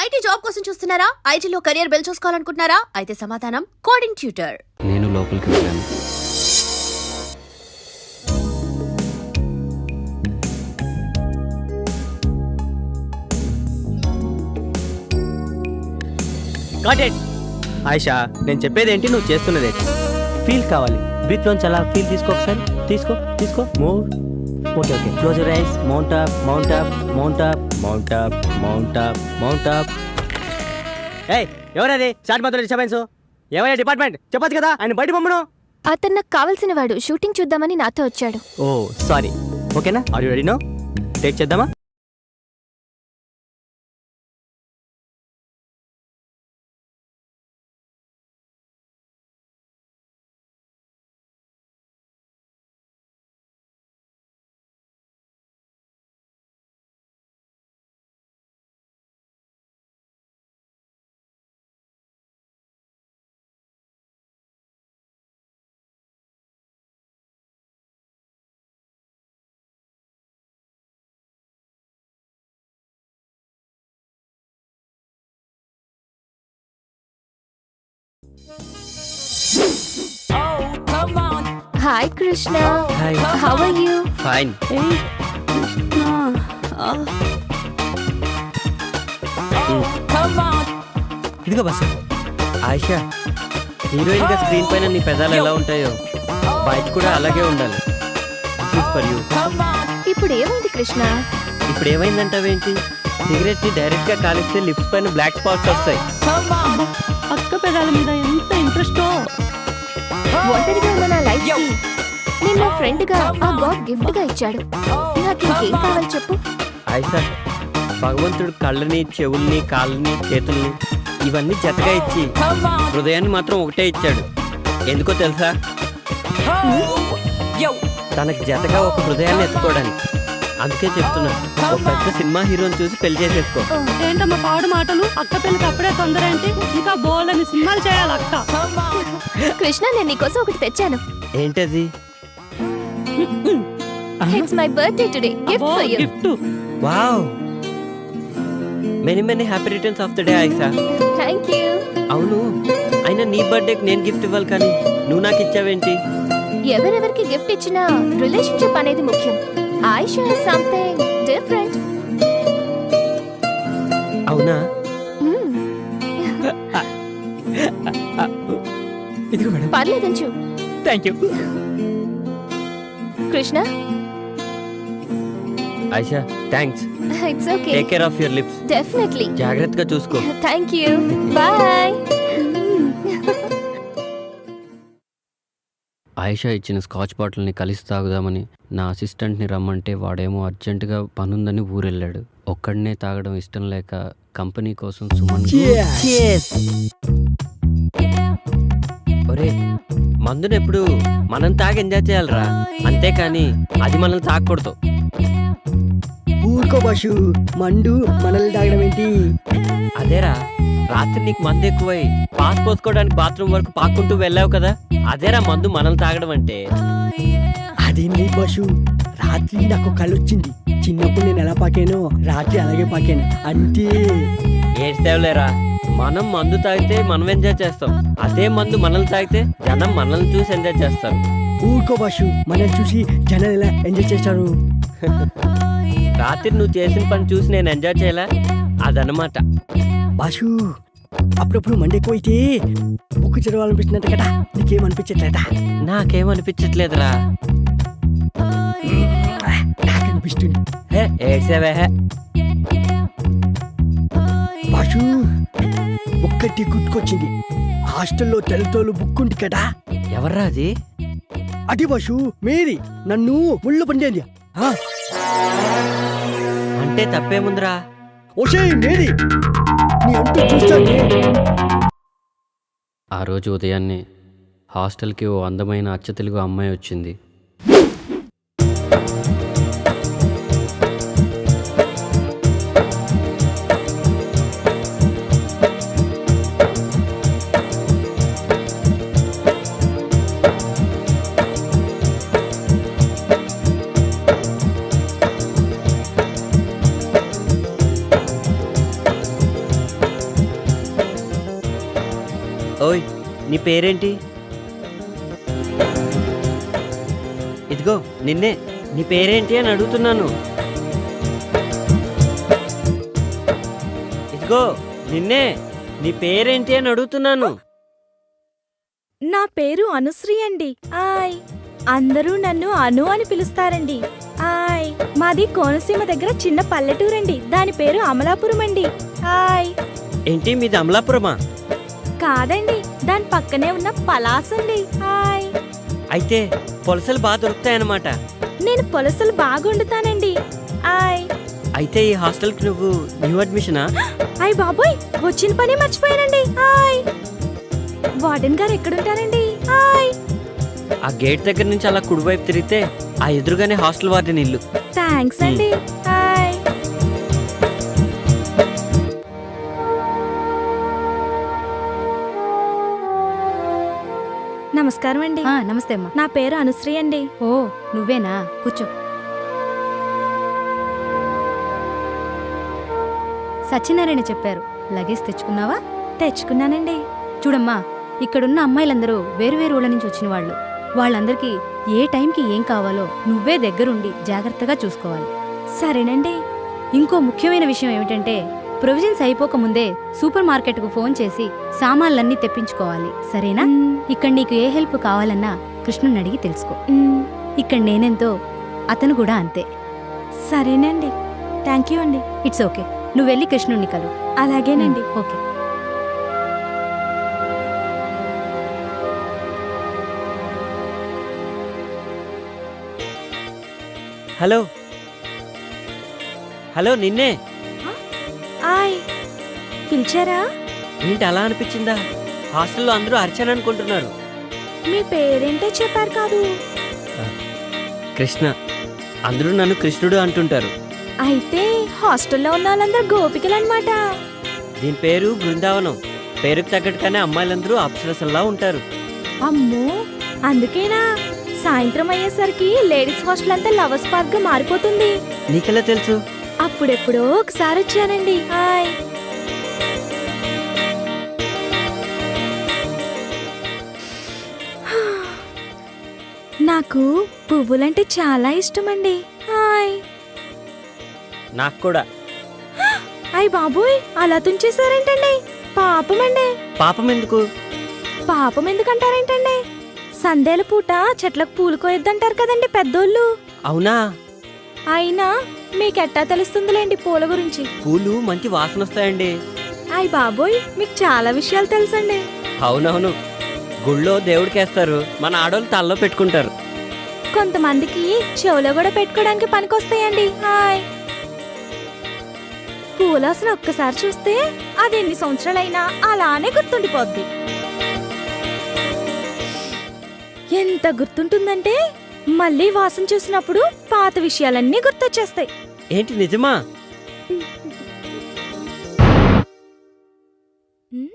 IT job కోసం చూస్తున్నారా? ఐటీలో కెరియర్ బిల్డ్ చూసుకోవాలనుకుంటున్నారా? అయితే సమాధానం కోడింగ్ ట్యూటర్. నేను లోపలికి వెళ్ళాను. ఆయిషా, నేను చెప్పేది ఏంటి, నువ్వు చేస్తున్నది ఏంటి? ఫీల్ కావాలి. బ్రీత్ లోంచి అలా ఫీల్ తీసుకో, ఒకసారి తీసుకో move. Okay close your eyes. Mount up mount up mount up mount up mount up mount up. ఏయ్, ఎవరది స్టార్ట్ మాత్రం డిస్టర్బెన్స్? ఏమయ్యా డిపార్ట్మెంట్, చెప్పొచ్చు కదా ఆయన బయట పంపను. అతను నాకు కావాల్సిన వాడు, షూటింగ్ చూద్దామని నాతో వచ్చాడు. Oh sorry. ఓకేనా, are you ready now? Take చేద్దామా? Hi Krishna, hi. How are you? Fine. ఇదిగో బస్. ఆయిషా, హీరోయిన్ గా స్క్రీన్ పైన నీ పెదాలు ఎలా ఉంటాయో బయట కూడా అలాగే ఉండాలి. For you. ఇప్పుడు ఏమైంది కృష్ణ? ఇప్పుడు ఏమైందంటావేంటి? సిగరెట్ ని డైరెక్ట్ గా కాలిస్తే లిప్స్ పైన బ్లాక్ స్పాట్స్ వస్తాయి. అక్క పెదాల మీద ఎంత ఇంట్రెస్ట్. ఒంటరిగా ఉన్న నా లైఫ్ కి నేను నా ఫ్రెండ్ గా ఆ గాడ్ గిఫ్ట్ గా ఇచ్చాడు. నాకు ఇంకేం కావాలి చెప్పు? ఆయిషా, భగవంతుడు కళ్ళని, చెవుల్ని, కాళ్ళని, చేతుల్ని ఇవన్నీ జతగా ఇచ్చి హృదయాన్ని మాత్రం ఒకటే ఇచ్చాడు. ఎందుకో తెలుసా? తనకు జతగా ఒక హృదయాన్ని ఎత్తుకోవడానికి. అందుకే చెప్తున్నా, ఒక పెద్ద సినిమా హీరోని చూసి పెళ్లి చేసేసుకో. ఏంటమ్మా పాడు మాటలు? అక్క పెళ్లికి అప్పుడే తొందర ఏంటి? ఇంకా బోలని సినిమాలు చేయాలి అక్క. కృష్ణ, నేను నీకోసం ఒకటి తెచ్చాను. ఏంటది? It's my birthday today, gift for you. Gift. Wow, many many happy returns of the day Ayesha. Thank you. అవును, అయినా నీ బర్త్డేకి నేను గిఫ్ట్ ఇవ్వాలి కానీ నువ్వు నాకు ఇచ్చావేంటి? ఎవరెవరికి గిఫ్ట్ ఇచ్చినా రిలేషన్షిప్ అనేది ముఖ్యం. Ayesha is something different. అవునా? ఇదిగో మేడం. పర్లేదంచు. Thank you. Krishna, Ayesha, thanks. It's okay. Take care of your lips. Definitely. జాగ్రత్తగా చూసుకో. Thank you. బాయ్. ఆయిషా ఇచ్చిన స్కాచ్ బాటిల్ని కలిసి తాగుదామని నా అసిస్టెంట్ని రమ్మంటే వాడేమో అర్జెంటుగా పనుందని ఊరెళ్ళాడు. ఒక్కడనే తాగడం ఇష్టం లేక కంపెనీ కోసం సుమన్. ఒరే, మందునెప్పుడు మనం తాగి ఎంజాయ్ చేయాలరా, అంతేకాని అది మనల్ని తాగకూడదు. ఊరుకో బాషు, మండు మనల్ని తాగడం ఏంటి? అదేరా, రాత్రి నీకు మందు ఎక్కువై పాస్ పోసుకోవడానికి బాత్రూమ్ వరకు పాక్కుంటూ వెళ్ళావు కదా, అదేరా మందు మనల్ని తాగడం అంటే. అదేం లేదు బాషు, రాత్రి నాకు కళ్ళు వచ్చింది. చిన్నప్పుడు నేను ఎలా పాకానో రాత్రి అలాగే పాకాను, అంతే. ఏడ్చేవులేరా, మనం మందు తాగితే మనం ఎంజాయ్ చేస్తాం, అదే మందు మనల్ని తాగితే జనం మనల్ని చూసి ఎంజాయ్ చేస్తారు. ఊరుకో బాషు, మనల్ని చూసి జనాలు ఎలా ఎంజాయ్ చేస్తారు? రాత్రి నువ్వు చేసిన పని చూసి నేను ఎంజాయ్ చేయలే, అదనమాట. బాషు, అప్పుడప్పుడు మండి ఎక్కువైతే బుక్కు చదవాలనిపిస్తున్నట్టు కదా, నీకేమనిపించట్లేదా? నాకేమనిపించట్లేదురా. నాకు అనిపిస్తుంది. ఏడ్చేవే. బాషు, ఒక్కటి గుర్తుకొచ్చింది. హాస్టల్లో తెల్లతోలు బుక్ ఉంది కదా. ఎవర్రా అది? అది బాషు, మేరీ నన్ను ముళ్ళు పండేది. అంటే తప్పేముందిరా? ఓషే మేరీ, నీ అంటూ చూస్తానే. ఆ రోజు ఉదయాన్నే హాస్టల్కి ఓ అందమైన అచ్చ తెలుగు అమ్మాయి వచ్చింది. ఓయ్, నీ పేరేంటి? ఇదిగో నిన్నే. నీ పేరేంటి అని అడుగుతున్నాను. ఇదిగో నిన్నే. నీ పేరేంటి అని అడుగుతున్నాను. నా పేరు అనుశ్రీ అండి. ఆయ్, అందరూ నన్ను అను అని పిలుస్తారండి. ఆయ్, మాది కోనసీమ దగ్గర చిన్న పల్లెటూరండి. దాని పేరు అమలాపురం అండి. ఆయ్, ఏంటి మీది అమలాపురమా? కాదండి, దాని పక్కనే ఉన్న పలాస్ అండి. ఆయ్, అయితే పొలసలు బాగా దొరుకుతాయన్నమాట. నేను పులసలు బాగా వండుతానండి. ఆయ్, అయితే ఈ హాస్టల్కి నువ్వు న్యూ అడ్మిషనా? అయ్ బాబోయ్, వచ్చిన పని మర్చిపోయానండి. ఆయ్, వార్డెన్ గారు ఎక్కడుంటారండి? ఆయ్, ఆ గేట్ దగ్గర నుంచి అలా కుడివైపు తిరిగితే ఆ ఎదురుగానే హాస్టల్ వార్డెన్ ఇల్లు. థ్యాంక్స్ అండి. ఆయ్, నమస్కారం అండి. నమస్తే అమ్మా. నా పేరు అనుశ్రీ అండి. ఓ, నువ్వేనా? కూర్చో. సత్యనారాయణ చెప్పారు, లగేజ్ తెచ్చుకున్నావా? తెచ్చుకున్నానండి. చూడమ్మా, ఇక్కడున్న అమ్మాయిలందరూ వేరువేరు ఊళ్ళ నుంచి వచ్చిన వాళ్ళు. వాళ్ళందరికీ ఏ టైంకి ఏం కావాలో నువ్వే దగ్గరుండి జాగ్రత్తగా చూసుకోవాలి. సరేనండి. ఇంకో ముఖ్యమైన విషయం ఏమిటంటే, ప్రొవిజన్స్ అయిపోకముందే సూపర్ మార్కెట్కు ఫోన్ చేసి సామాన్లన్నీ తెప్పించుకోవాలి, సరేనా? ఇక్కడ నీకు ఏ హెల్ప్ కావాలన్నా కృష్ణుని అడిగి తెలుసుకో. ఇక్కడ నేనెంతో అతను కూడా అంతే. సరేనండి. థ్యాంక్ యూ అండి. It's okay. నువ్వు వెళ్ళి కృష్ణుణ్ణి కలు. అలాగేనండి. ఓకే. హలో హలో, నిన్నే. ఆయ్, పిలిచారా? ఏంటి అలా అనిపించిందా? హాస్టల్లో అందరూ అర్చన అనుకుంటున్నారు. మీ పేరేంటో చెప్పారు కాదు. కృష్ణ. అందరూ నన్ను కృష్ణుడు అంటుంటారు. అయితే హాస్టల్లో ఉన్న వాళ్ళందరూ గోపికలు అనమాట. దీని పేరు బృందావనం. పేరుకు తగ్గట్టుగానే అమ్మాయిలందరూ అప్సరసల్లా ఉంటారు. అమ్మో, అందుకేనా సాయంత్రం అయ్యేసరికి లేడీస్ హాస్టల్ అంతా లవర్స్ పార్క్ గా మారిపోతుంది? నీకెలా తెలుసు? అప్పుడెప్పుడో ఒకసారి వచ్చానండి. హాయ్, నాకు పువ్వులంటే చాలా ఇష్టమండి. హాయ్, నాకు కూడా. అయ్ బాబోయ్, అలా తుంచేశారేంటండి? పాపమండి. పాపం ఎందుకు? పాపం ఎందుకంటారేంటండి? సందేల పూట చెట్లకు పూలు కోయొద్దంటారు కదండి పెద్దోళ్ళు. అవునా? అయినా మీకెట్టా తెలుస్తుందిలేండి పూల గురించి. పూలు మంచి వాసన వస్తాయండి. అయ్ బాబోయ్, మీకు చాలా విషయాలు తెలుసండి. అవునవును. గుళ్ళో దేవుడికేస్తారు, మన ఆడోళ్ళు తల్లో పెట్టుకుంటారు. కొంతమందికి చెవులో కూడా పెట్టుకోవడానికి పనికొస్తాయండి. హాయ్, పూలాసన ఒక్కసారి చూస్తే అది ఎన్ని సంవత్సరాలైనా అలానే గుర్తుండిపోద్ది. ఎంత గుర్తుంటుందంటే మళ్ళీ వాసన చూసినప్పుడు పాత విషయాలన్నీ గుర్తొచ్చేస్తాయి. ఏంటి నిజమా? ఉమ్?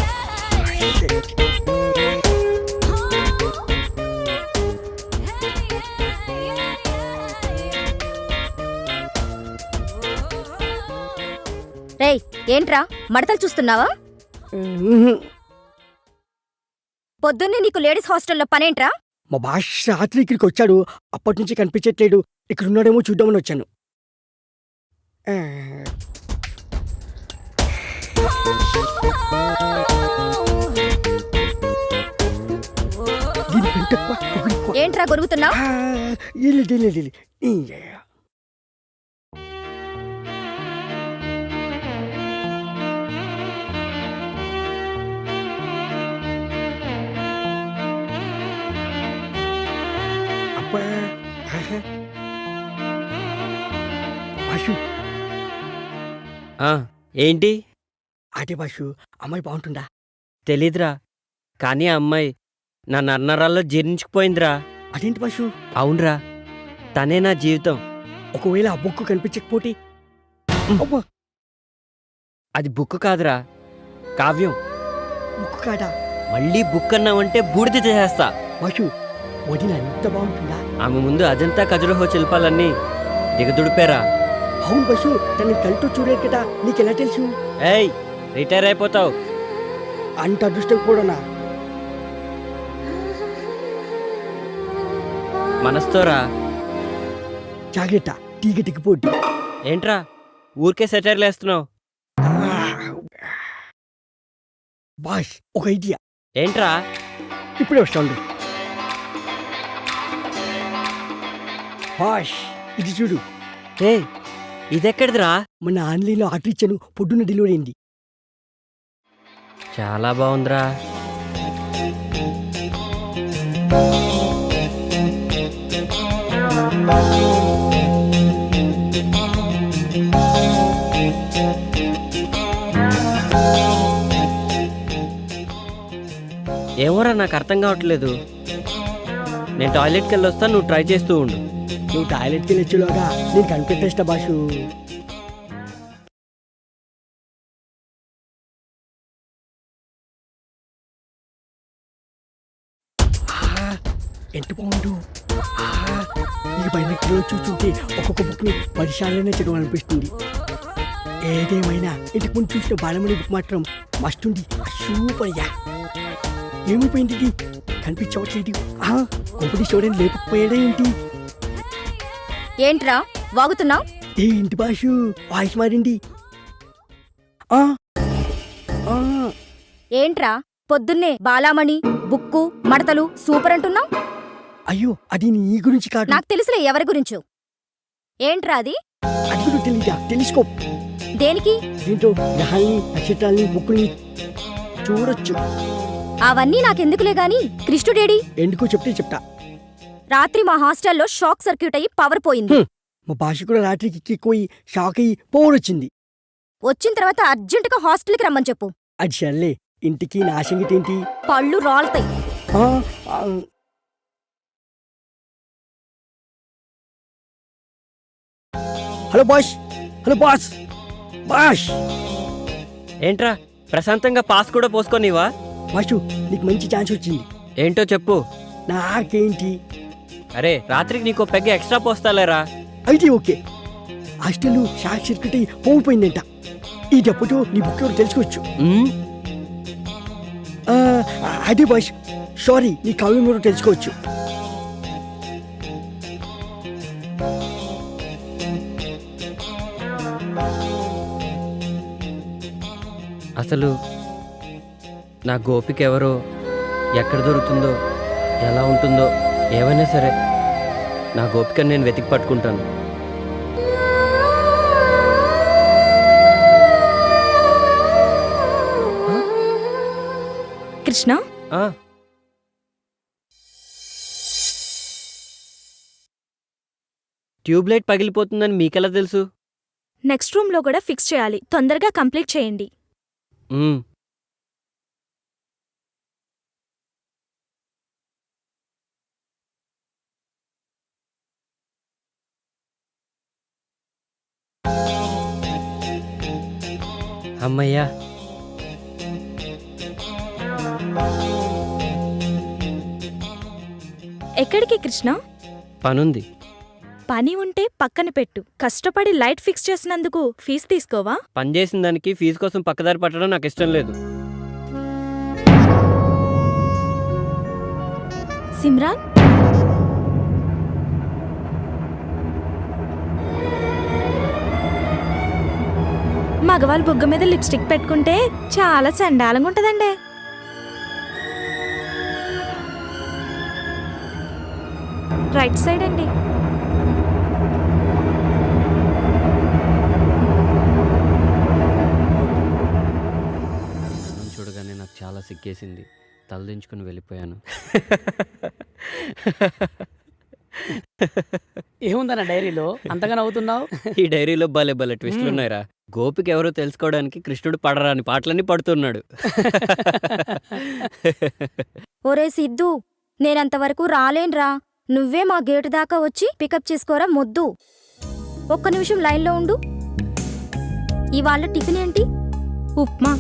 ఏంటి మాయమైపోయాడు? రేయ్, ఏంట్రా మడతలు చూస్తున్నావా? పొద్దున్నే నీకు లేడీస్ హాస్టల్లో పనేంట్రా? మా భాష రాత్రి ఇక్కడికి వచ్చాడు, అప్పటి నుంచి కనిపించట్లేడు. ఇక్కడ ఉన్నాడేమో చూద్దామని వచ్చాను. ఆ. దీని పెంట ఎక్కువ, పొగరు ఎక్కువ. ఏంట్రా గొరుగుతున్నావు? ఆ, ఇల్లు. అబ్బా, భాషు ఏంటి? అదే బాషు అమ్మాయి బాగుంటుందా? తెలీదురా, కానీ ఆ అమ్మాయి నా నర్నరాల్లో జీర్ణించుకుపోయిందిరా. అదేంటి బాషు? అవునరా, తనే నా జీవితం. ఒకవేళ ఆ బుక్ కనిపించకపోతే? అబ్బా, అది బుక్ కాదురా, కావ్యం. బుక్ కాదా? మళ్ళీ బుక్ అన్నావంటే బూడిద చేసేస్తా. బాషు వదిన ఎంత బాగుంటుందా? ఆమె ముందు అజంతా ఖజురహో శిల్పాలన్నీ దిగదుడిపారా. అవును బాషు, తనని కళ్ళతో చూడలేదు కదా, నీకెలా తెలుసు? ఏయ్, రిటైర్ అయిపోతావు. అంత అదృష్టం కూడానా? మనస్తోరా. జాగ్రత్త, తీగ దిగిపోద్ది. ఏంట్రా ఊరికే సెటైర్లు వేస్తున్నావు? బాష్, ఒక ఐడియా. ఏంట్రా? ఇప్పుడే వస్తాడు. బాష్, ఇది చూడు. ఏ, ఇదెక్కడిదిరా? మన ఆన్లైన్లో ఆర్డర్ ఇచ్చాను, పొద్దున్న డెలివరీ అయింది. చాలా బాగుందిరా. ఏమోరా, నాకు అర్థం కావట్లేదు. నేను టాయిలెట్కి వెళ్ళి వస్తాను, నువ్వు ట్రై చేస్తూ ఉండు. నువ్వు టాయిలెట్కి వెళ్ళొచ్చులోగా నేను కనిపెట్టేస్తా బాషు. ఎంత బాగుండు. ఈ బైనెక్లో చూస్తుంటే ఒక్కొక్క బుక్ని 10 సార్లనే చదవాలనిపిస్తుంది. ఏదేమైనా ఇంటికి ముందు చూసిన బాలమణి బుక్ మాత్రం మస్తుంది. సూపర్ యా. ఏమైపోయింది ఇది? కనిపించవట్లేదు. కొంపటి చూడని లేకపోయాడా ఏంటి? ఏంట్రా వాగుతున్నావు? ఏంటి బాషు వాయిస్ మారింది? ఆ, ఆ, ఏంట్రా పొద్దున్నే బాలామణి బుక్కు మడతలు సూపర్ అంటున్నావు? అయ్యో, అది నీ గురించి కాదు. నాకు తెలుసులే ఎవరి గురించో. ఏంట్రా అది? అది కూడా తెలీదా? తెలుసుకో. దేనికి? దీంతో గ్రహాల్ని, నక్షత్రాల్ని, బుక్కుల్ని చూడొచ్చు. అవన్నీ నాకెందుకులే గాని కృష్ణుడేడి? ఎందుకో చెప్తే చెప్తా. రాత్రి మా హాస్టల్లో షాక్ సర్క్యూట్ అయ్యి పవర్ పోయింది. మా భాష కూడా రాత్రికి ఎక్కిపోయి షాక్ అయ్యి పోరొచ్చింది. వచ్చిన తర్వాత అర్జెంటుగా హాస్టల్కి రమ్మని చెప్పు. అది సర్లే, ఇంటికి నా సంగతి ఏంటి? పళ్ళు రాలుతాయి. ఆ, ఆ, hello boss, hello boss, boss. ఏంట్రా, ప్రశాంతంగా పాస్ కూడా పోసుకోనివా? బాషు, నీకు మంచి ఛాన్స్ వచ్చింది. ఏంటో చెప్పు. నాకేంటి? అరే, రాత్రికి నీకో పెగ్గ ఎక్స్ట్రా పోస్తాలేరా. అయితే ఓకే. హాస్టల్ షాక్ సర్క్యూట్ అయ్యి పోయిపోయిందంట. ఈ డబ్బుతో నీ బుక్ ఎవరు తెలుసుకోవచ్చు. ఉమ్, ఆ, అదే బాష్, సారీ, నీ కావ్యం ఎవరు తెలుసుకోవచ్చు. అసలు నా గోపిక ఎవరో, ఎక్కడ దొరుకుతుందో, ఎలా ఉంటుందో, ఏమైనా సరే నా గోపికని నేను వెతికి పట్టుకుంటాను. కృష్ణ, ఆ, ట్యూబ్లైట్ పగిలిపోతుందని మీకెలా తెలుసు? నెక్స్ట్ రూమ్ లో కూడా ఫిక్స్ చేయాలి. తొందరగా కంప్లీట్ చేయండి. ఉమ్, అమ్మయ్యా. ఎక్కడికి కృష్ణ? పనుంది. పని ఉంటే పక్కన పెట్టు. కష్టపడి లైట్ ఫిక్స్ చేసినందుకు ఫీజు తీసుకోవా? పని చేసిన దానికి ఫీజు కోసం పక్కదారి పట్టడం నాకు ఇష్టం లేదు. సిమ్రాన్, మగవాళ్ళు బుగ్గ మీద లిప్స్టిక్ పెట్టుకుంటే చాలా చండాలంగా ఉంటదండి. రైట్ సైడ్ అండి. తనని చూడగానే నాకు చాలా సిగ్గేసింది. తలదించుకుని వెళ్ళిపోయాను. ఏముందన్న డైరీలో అంతగా నవ్వుతున్నావు? ఈ డైరీలో భలే భలే ట్విస్టులు ఉన్నాయిరా. గోపికి ఎవరో తెలుసుకోవడానికి కృష్ణుడు పడరాని పాటలన్నీ పడుతున్నాడు. ఒరే సిద్ధు, నేనంతవరకు రాలేన్రా. నువ్వే మా గేటు దాకా వచ్చి పికప్ చేసుకోరా మొద్దు. ఒక్క నిమిషం లైన్లో ఉండు. ఇవాళ టిఫిన్ ఏంటి? ఉప్మా.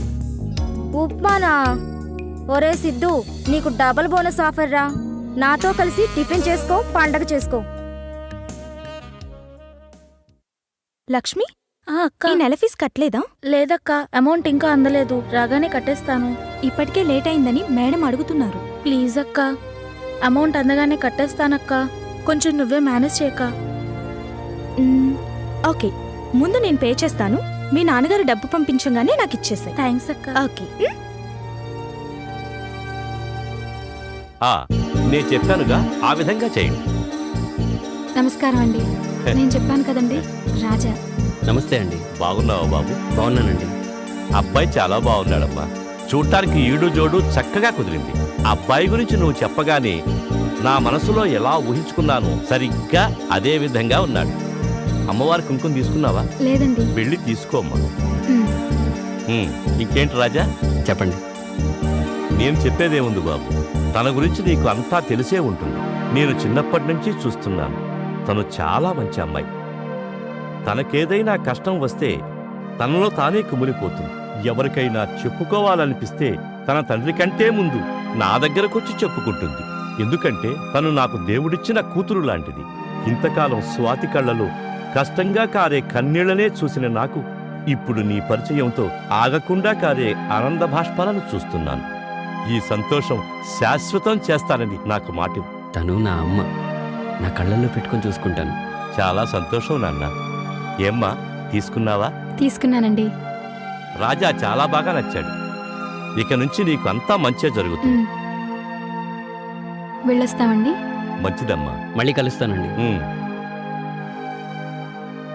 ఉప్మానా? ఒరే సిద్ధు, నీకు డబల్ బోనస్ ఆఫర్ రా. నాతో కలిసి టిఫిన్ చేసుకో, పండగ చేసుకో. లక్ష్మి, అక్క ఈ నెల ఫీజు కట్టలేదా? లేదక్క, అమౌంట్ ఇంకా అందలేదు. రాగానే కట్టేస్తాను. ఇప్పటికే లేట్ అయిందని మేడం అడుగుతున్నారు. ప్లీజ్ అక్క, అమౌంట్ అందగానే కట్టేస్తానక్క. కొంచెం నువ్వే మేనేజ్ చేయక. ఓకే, ముందు నేను పే చేస్తాను. మీ నాన్నగారు డబ్బు పంపించగానే నాకు ఇచ్చేసాయి. థ్యాంక్స్ అక్క. ఓకే. నేను చెప్పానుగా, ఆ విధంగా చేయండి. నమస్కారం అండి. నేను చెప్పాను కదండి, రాజా. నమస్తే అండి. బాగున్నావా బాబు? బాగున్నానండి. అబ్బాయి చాలా బాగున్నాడమ్మా. చూడటానికి ఈడు జోడు చక్కగా కుదిరింది. అబ్బాయి గురించి నువ్వు చెప్పగానే నా మనసులో ఎలా ఊహించుకున్నానో సరిగ్గా అదే విధంగా ఉన్నాడు. అమ్మవారి కుంకుమ తీసుకున్నావా? లేదండి. వెళ్ళి తీసుకోమ్మా. ఇంకేంటి రాజా? చెప్పండి. నేను చెప్పేదేముంది బాబు, తన గురించి నీకు అంతా తెలిసే ఉంటుంది. నేను చిన్నప్పటి నుంచి చూస్తున్నాను. తను చాలా మంచి అమ్మాయి. తనకేదైనా కష్టం వస్తే తనలో తానే కుమిలిపోతుంది. ఎవరికైనా చెప్పుకోవాలనిపిస్తే తన తండ్రి కంటే ముందు నా దగ్గరకొచ్చి చెప్పుకుంటుంది. ఎందుకంటే తను నాకు దేవుడిచ్చిన కూతురు లాంటిది. ఇంతకాలం స్వాతి కళ్ళలో కష్టంగా కారే కన్నీళ్లనే చూసిన నాకు ఇప్పుడు నీ పరిచయంతో ఆగకుండా కారే ఆనంద భాష్పాలను చూస్తున్నాను. ఈ సంతోషం శాశ్వతం చేస్తానని నాకు మాట. తను నా అమ్మ. నా కళ్ళల్లో పెట్టుకొని చూసుకుంటాను. చాలా సంతోషం నాన్న. ఏమ్మా, తీసుకున్నావా? తీసుకున్నానండి. రాజా చాలా బాగా నచ్చాడు. ఇక నుంచి నీకు అంతా మంచే జరుగుతుంది. వెళ్ళొస్తామండి. మంచిదమ్మా. మళ్ళీ కలుస్తానండి.